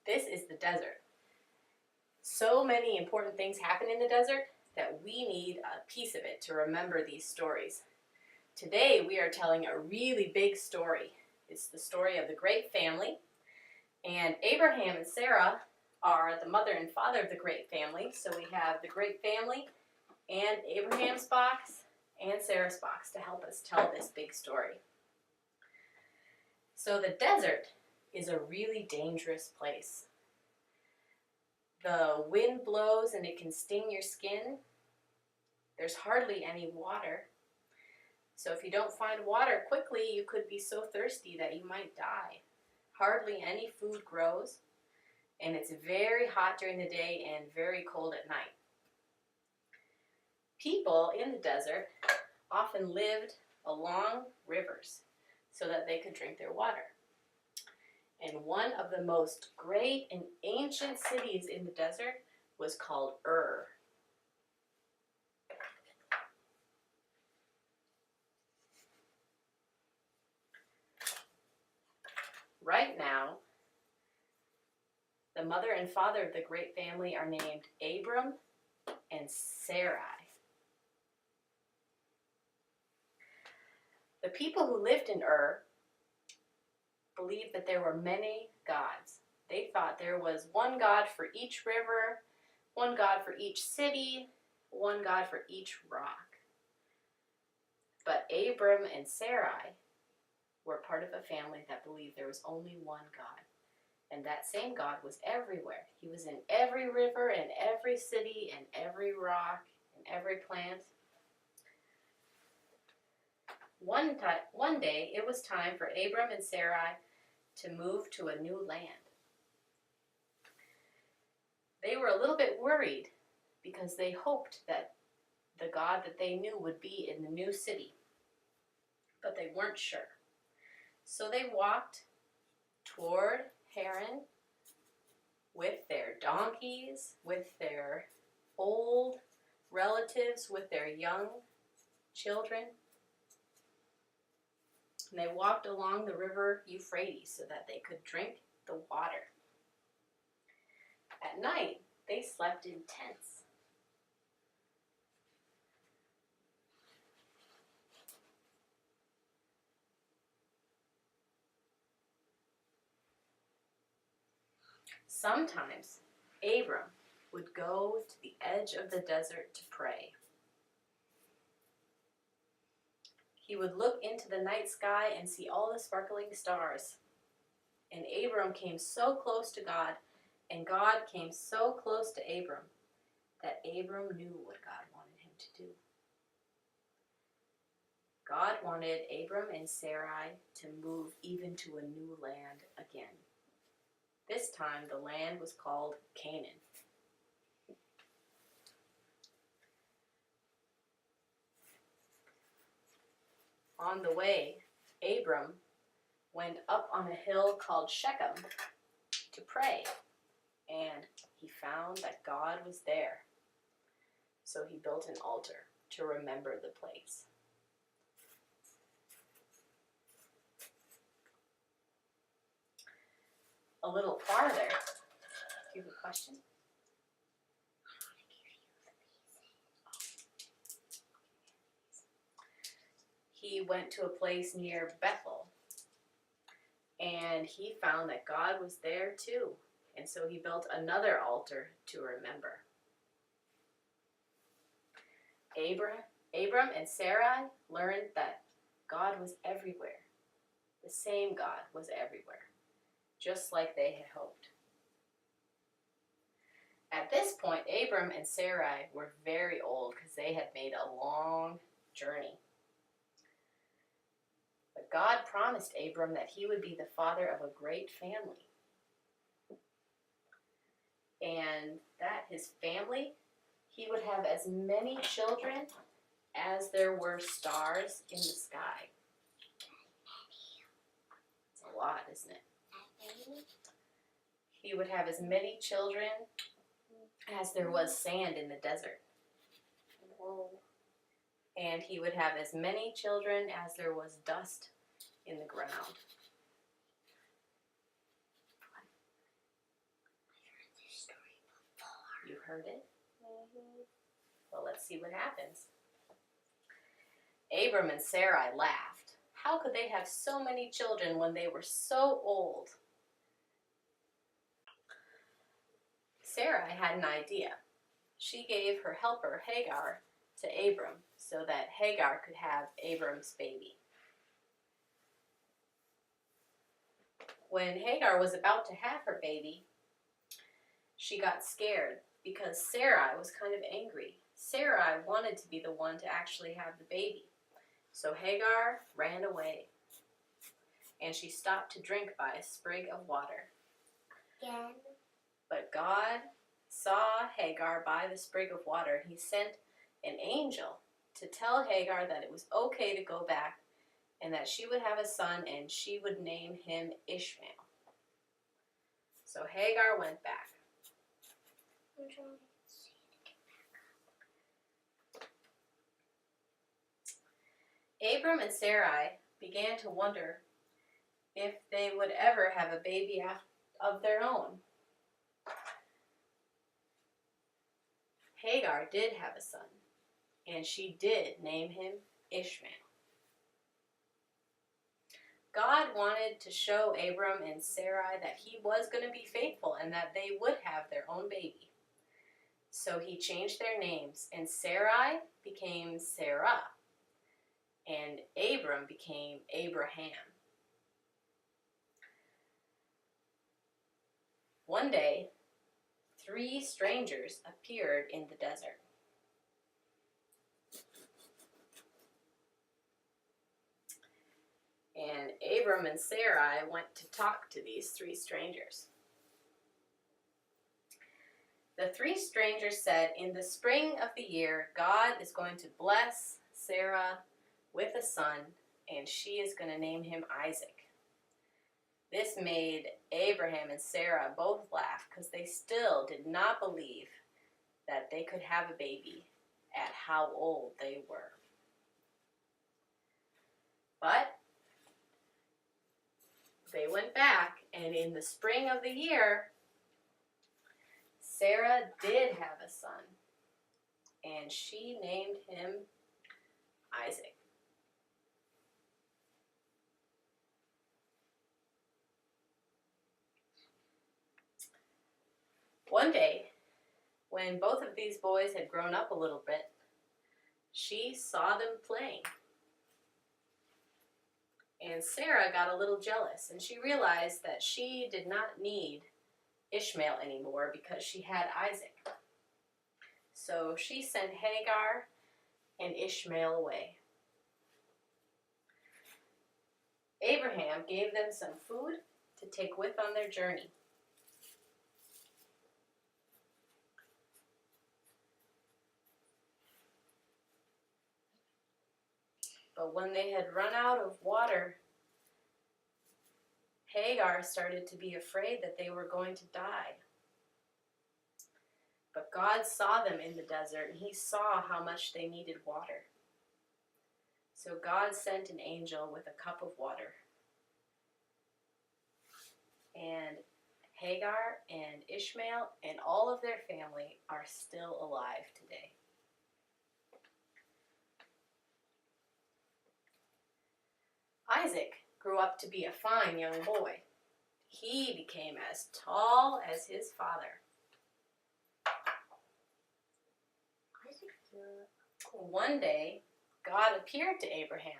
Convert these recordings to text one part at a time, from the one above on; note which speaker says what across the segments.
Speaker 1: This is the desert. So many important things happen in the desert that we need a piece of it to remember these stories. Today we are telling a really big story. It's the story of the great family, and Abraham and Sarah are the mother and father of the great family. So we have the great family and Abraham's box and Sarah's box to help us tell this big story. So the desert is a really dangerous place. The wind blows and it can sting your skin. There's hardly any water. So if you don't find water quickly, you could be so thirsty that you might die. Hardly any food grows, and it's very hot during the day and very cold at night. People in the desert often lived along rivers so that they could drink their water. And one of the most great and ancient cities in the desert was called Ur. Right now, the mother and father of the great family are named Abram and Sarai. The people who lived in Ur believed that there were many gods. They thought there was one God for each river, one God for each city, one God for each rock. But Abram and Sarai were part of a family that believed there was only one God. And that same God was everywhere. He was in every river and every city and every rock and every plant. One day, it was time for Abram and Sarai to move to a new land. They were a little bit worried because they hoped that the God that they knew would be in the new city, but they weren't sure. So they walked toward Haran with their donkeys, with their old relatives, with their young children. And they walked along the river Euphrates so that they could drink the water. At night, they slept in tents. Sometimes, Abram would go to the edge of the desert to pray. He would look into the night sky and see all the sparkling stars. And Abram came so close to God, and God came so close to Abram, that Abram knew what God wanted him to do. God wanted Abram and Sarai to move even to a new land again. This time the land was called Canaan. On the way, Abram went up on a hill called Shechem to pray, and he found that God was there. So he built an altar to remember the place. A little farther, do you have a question? He went to a place near Bethel, and he found that God was there too. And so he built another altar to remember. Abram and Sarai learned that God was everywhere. The same God was everywhere, just like they had hoped. At this point, Abram and Sarai were very old because they had made a long journey. But God promised Abram that he would be the father of a great family. And that his family, he would have as many children as there were stars in the sky. It's a lot, isn't it? He would have as many children as there was sand in the desert. Whoa. And he would have as many children as there was dust in the ground. heard it? Well, let's see what happens. Abram and Sarai laughed. How could they have so many children when they were so old? Sarai had an idea. She gave her helper Hagar to Abram so that Hagar could have Abram's baby. When Hagar was about to have her baby, she got scared because Sarai was kind of angry. Sarai wanted to be the one to actually have the baby. So Hagar ran away, and she stopped to drink by a sprig of water.
Speaker 2: Again.
Speaker 1: But God saw Hagar by the sprig of water, and he sent an angel to tell Hagar that it was okay to go back and that she would have a son and she would name him Ishmael. So Hagar went back.
Speaker 2: I'm trying to see it.
Speaker 1: Abram and Sarai began to wonder if they would ever have a baby of their own. Hagar did have a son, and she did name him Ishmael. God wanted to show Abram and Sarai that he was going to be faithful and that they would have their own baby. So he changed their names, and Sarai became Sarah, and Abram became Abraham. One day, 3 strangers appeared in the desert. And Abram and Sarai went to talk to these 3 strangers. The 3 strangers said, in the spring of the year, God is going to bless Sarah with a son, and she is going to name him Isaac. This made Abraham and Sarah both laugh because they still did not believe that they could have a baby at how old they were. But they went back, and in the spring of the year, Sarah did have a son, and she named him Isaac. One day, when both of these boys had grown up a little bit, she saw them playing. And Sarah got a little jealous, and she realized that she did not need Ishmael anymore because she had Isaac. So she sent Hagar and Ishmael away. Abraham gave them some food to take with on their journey. But when they had run out of water, Hagar started to be afraid that they were going to die. But God saw them in the desert, and he saw how much they needed water. So God sent an angel with a cup of water. And Hagar and Ishmael and all of their family are still alive today. Isaac grew up to be a fine young boy. He became as tall as his father. One day, God appeared to Abraham,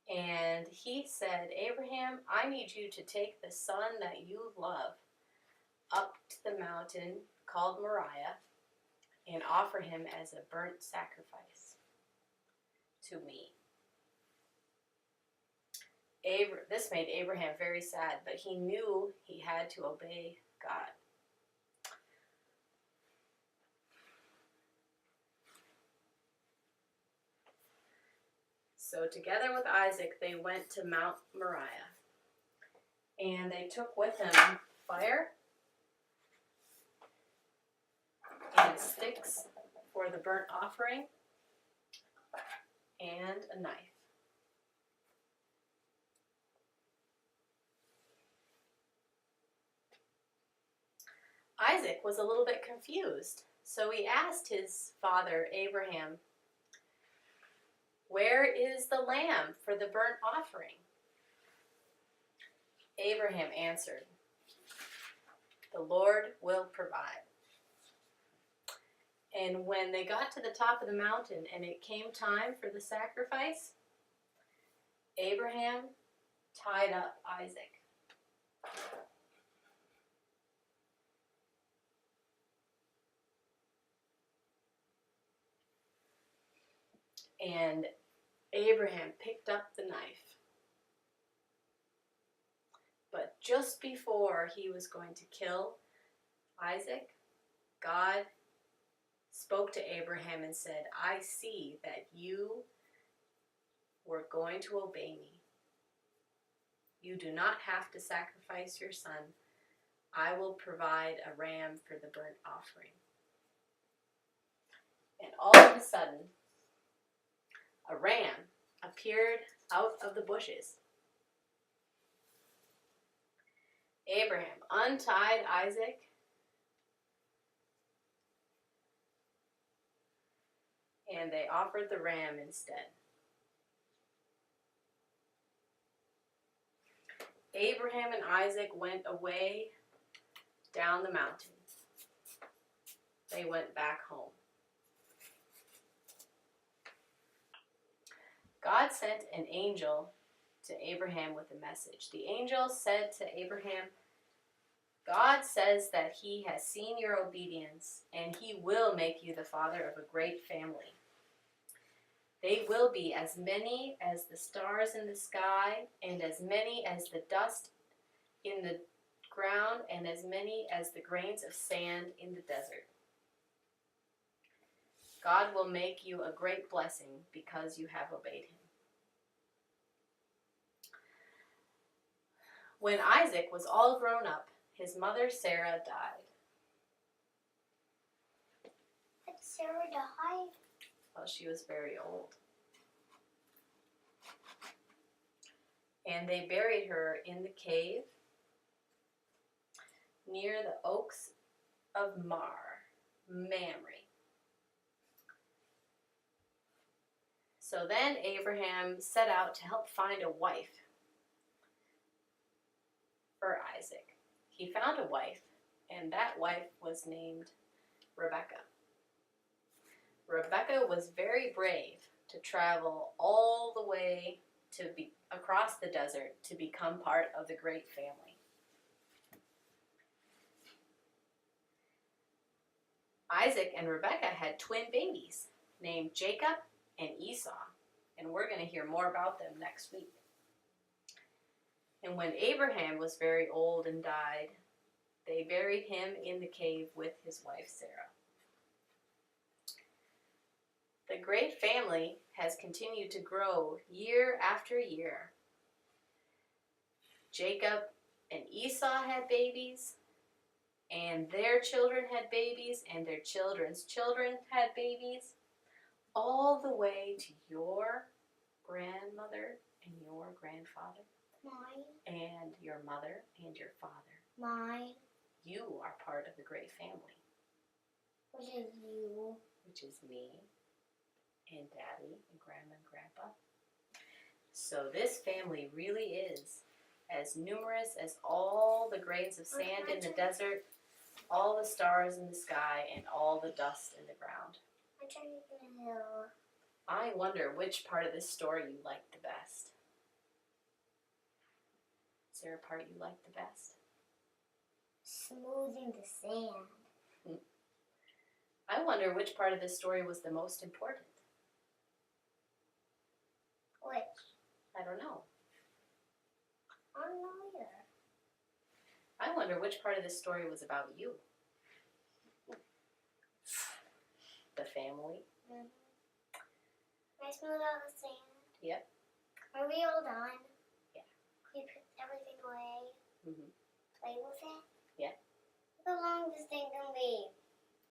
Speaker 1: and he said, Abraham, I need you to take the son that you love up to the mountain called Moriah and offer him as a burnt sacrifice to me. This made Abraham very sad, but he knew he had to obey God. So together with Isaac, they went to Mount Moriah, and they took with them fire and sticks for the burnt offering and a knife. Isaac was a little bit confused, so he asked his father Abraham, "Where is the lamb for the burnt offering?" Abraham answered, "The Lord will provide." And when they got to the top of the mountain and it came time for the sacrifice, Abraham tied up Isaac. And Abraham picked up the knife. But just before he was going to kill Isaac, God spoke to Abraham and said, "I see that you were going to obey me. You do not have to sacrifice your son. I will provide a ram for the burnt offering." And all of a sudden, a ram appeared out of the bushes. Abraham untied Isaac and they offered the ram instead. Abraham and Isaac went away down the mountain. They went back home. God sent an angel to Abraham with a message. The angel said to Abraham, "God says that he has seen your obedience, and he will make you the father of a great family. They will be as many as the stars in the sky, and as many as the dust in the ground, and as many as the grains of sand in the desert. God will make you a great blessing because you have obeyed him." When Isaac was all grown up, his mother Sarah died.
Speaker 2: But Sarah died.
Speaker 1: Well, she was very old. And they buried her in the cave near the oaks of Mamre. So then Abraham set out to help find a wife for Isaac. He found a wife, and that wife was named Rebekah. Rebekah was very brave to travel all the way across the desert to become part of the great family. Isaac and Rebekah had twin babies named Jacob and Esau, and we're going to hear more about them next week. And when Abraham was very old and died, they buried him in the cave with his wife Sarah. The great family has continued to grow year after year. Jacob and Esau had babies, and their children had babies, and their children's children had babies, all the way to your grandmother and your grandfather.
Speaker 2: Mine.
Speaker 1: And your mother and your father.
Speaker 2: Mine.
Speaker 1: You are part of the great family.
Speaker 2: Which is you.
Speaker 1: Which is me and Daddy and Grandma and Grandpa. So this family really is as numerous as all the grains of sand in the desert, all the stars in the sky, and all the dust in the ground.
Speaker 2: I'm trying to get a hill.
Speaker 1: I wonder which part of this story you like the best. Is there a part you like the best?
Speaker 2: Smoothing the sand.
Speaker 1: I wonder which part of this story was the most important.
Speaker 2: Which?
Speaker 1: I don't know.
Speaker 2: I don't know either.
Speaker 1: I wonder which part of this story was about you. The family.
Speaker 2: Mm-hmm. Can I smooth out the sand?
Speaker 1: Yep.
Speaker 2: Are we all done?
Speaker 1: Yeah.
Speaker 2: Can you put everything away?
Speaker 1: Mm-hmm.
Speaker 2: Play with it?
Speaker 1: Yeah.
Speaker 2: How long this thing gonna be?